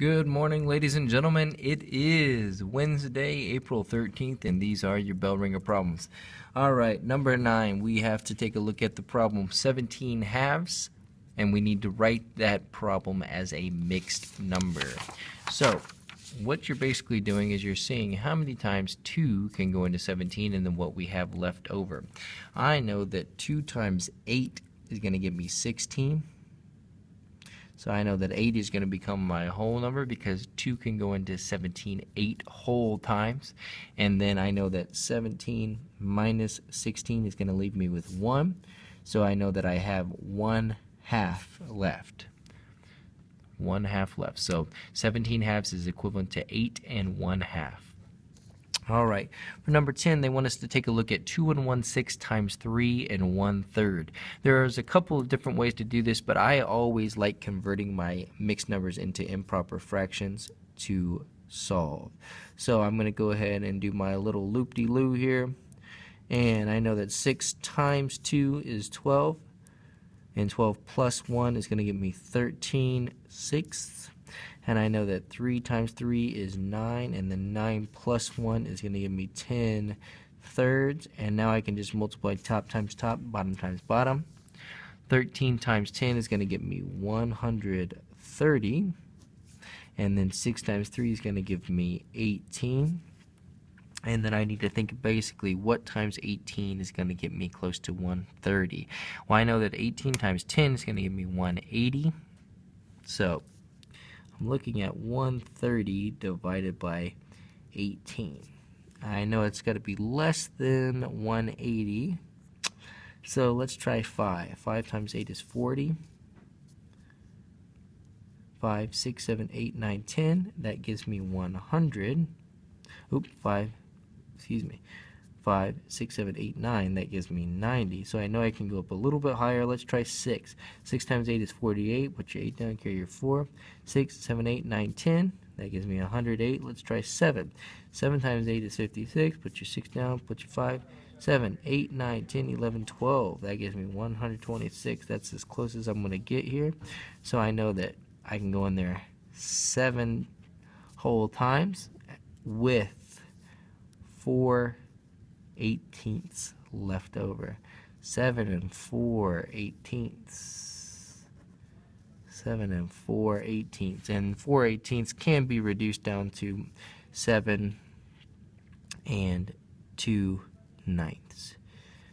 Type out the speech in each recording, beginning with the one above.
Good morning, ladies and gentlemen. It is Wednesday, April 13th, and these are your bell ringer problems. All right, number 9, we have to take a look at the problem 17 halves, and we need to write that problem as a mixed number. So, what you're basically doing is you're seeing how many times 2 can go into 17 and then what we have left over. I know that 2 times 8 is going to give me 16. So I know that 8 is going to become my whole number because 2 can go into 17 8 whole times. And then I know that 17 minus 16 is going to leave me with 1. So I know that I have 1/2 left. 1/2 left. So 17 halves is equivalent to 8 1/2. All right, for number 10, they want us to take a look at 2 1/6 times 3 1/3. There's a couple of different ways to do this, but I always like converting my mixed numbers into improper fractions to solve. So I'm going to go ahead and do my little loop-de-loo here. And I know that 6 times 2 is 12, and 12 plus 1 is going to give me 13/6. And I know that 3 times 3 is 9, and then 9 plus 1 is going to give me 10/3. And now I can just multiply top times top, bottom times bottom. 13 times 10 is going to give me 130. And then 6 times 3 is going to give me 18. And then I need to think basically what times 18 is going to get me close to 130. Well, I know that 18 times 10 is going to give me 180. So I'm looking at 130 divided by 18. I know it's got to be less than 180. So let's try 5. 5 times 8 is 40. 5, 6, 7, 8, 9, 10. That gives me 100. 5, 6, 7, 8, 9. That gives me 90. So I know I can go up a little bit higher. Let's try 6. 6 times 8 is 48. Put your 8 down, carry your 4. 6, 7, 8, 9, 10. That gives me 108. Let's try 7. 7 times 8 is 56. Put your 6 down, put your 5. 7, 8, 9, 10, 11, 12. That gives me 126. That's as close as I'm going to get here. So I know that I can go in there 7 whole times with 4/18 left over. 7 4/18. 7 4/18. And 4/18 can be reduced down to 7 2/9.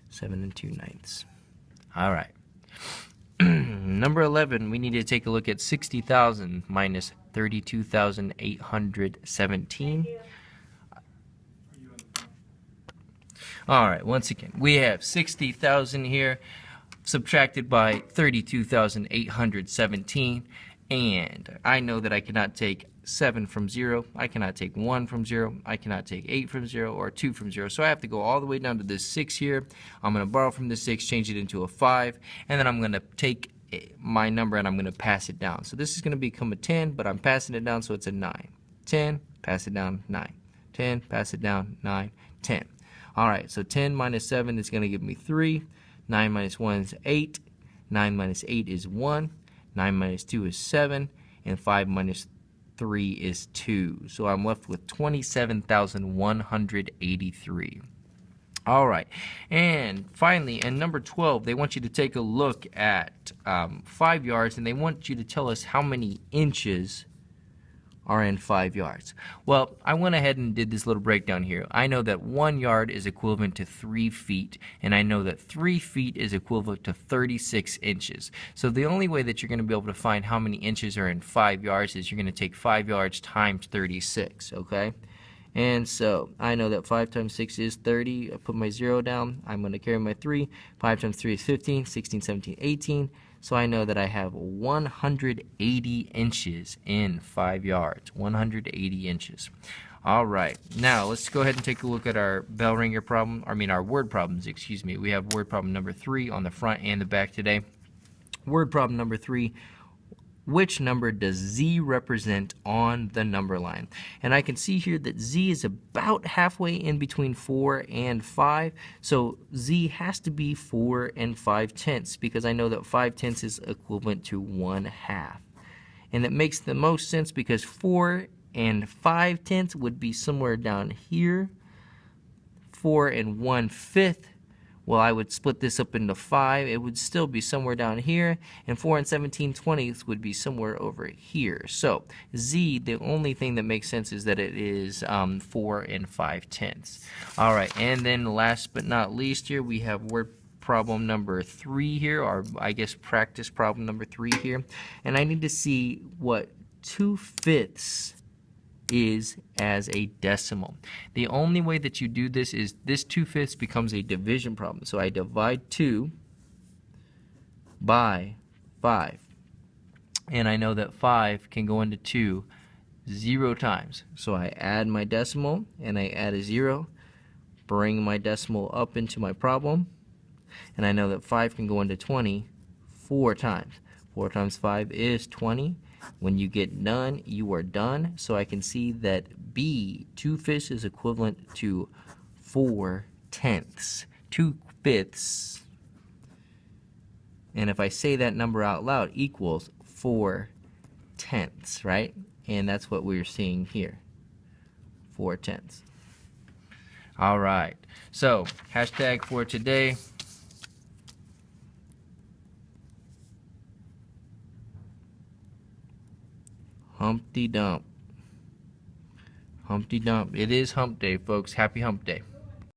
7 2/9. All right. Number 11, we need to take a look at 60,000 minus 32,817. All right, once again, we have 60,000 here subtracted by 32,817, and I know that I cannot take 7 from 0, I cannot take 1 from 0, I cannot take 8 from 0, or 2 from 0, so I have to go all the way down to this 6 here. I'm going to borrow from this 6, change it into a 5, and then I'm going to take my number and I'm going to pass it down. So this is going to become a 10, but I'm passing it down, so it's a 9. 10, pass it down, 9. 10, pass it down, 9, 10. All right, so 10 minus 7 is going to give me 3. 9 minus 1 is 8. 9 minus 8 is 1. 9 minus 2 is 7. And 5 minus 3 is 2. So I'm left with 27,183. All right, and finally, in number 12, they want you to take a look at 5 yards, and they want you to tell us how many inches are in 5 yards. Well, I went ahead and did this little breakdown here. I know that 1 yard is equivalent to 3 feet, and I know that 3 feet is equivalent to 36 inches. So the only way that you're going to be able to find how many inches are in 5 yards is you're going to take 5 yards times 36, okay? And so I know that 5 times 6 is 30. I put my 0 down. I'm going to carry my 3. 5 times 3 is 15, 16, 17, 18. So I know that I have 180 inches in 5 yards. 180 inches. All right. Now let's go ahead and take a look at our bell ringer problem. Our word problems, excuse me. We have word problem number 3 on the front and the back today. Word problem number 3. Which number does Z represent on the number line? And I can see here that Z is about halfway in between 4 and 5. So Z has to be 4 5/10 because I know that 5/10 is equivalent to 1/2. And it makes the most sense because 4 and 5/10 would be somewhere down here. 4 and 1/5, well, I would split this up into 5. It would still be somewhere down here. And 4 and 17/20 would be somewhere over here. So Z, the only thing that makes sense is that it is 4 and 5/10. All right, and then last but not least here, we have word problem number 3 here, or I guess practice problem number 3 here. And I need to see what 2/5 is as a decimal. The only way that you do this is this 2/5 becomes a division problem. So I divide 2 by 5. And I know that 5 can go into 2 0 times. So I add my decimal and I add a 0, bring my decimal up into my problem. And I know that 5 can go into 20 4 times. 4 times 5 is 20. When you get done, you are done. So I can see that B, 2/5 is equivalent to 4/10. 2/5. And if I say that number out loud, equals 4/10, right? And that's what we're seeing here. 4/10. All right. So, hashtag for today. Humpty Dump. Humpty Dump. It is hump day, folks. Happy hump day.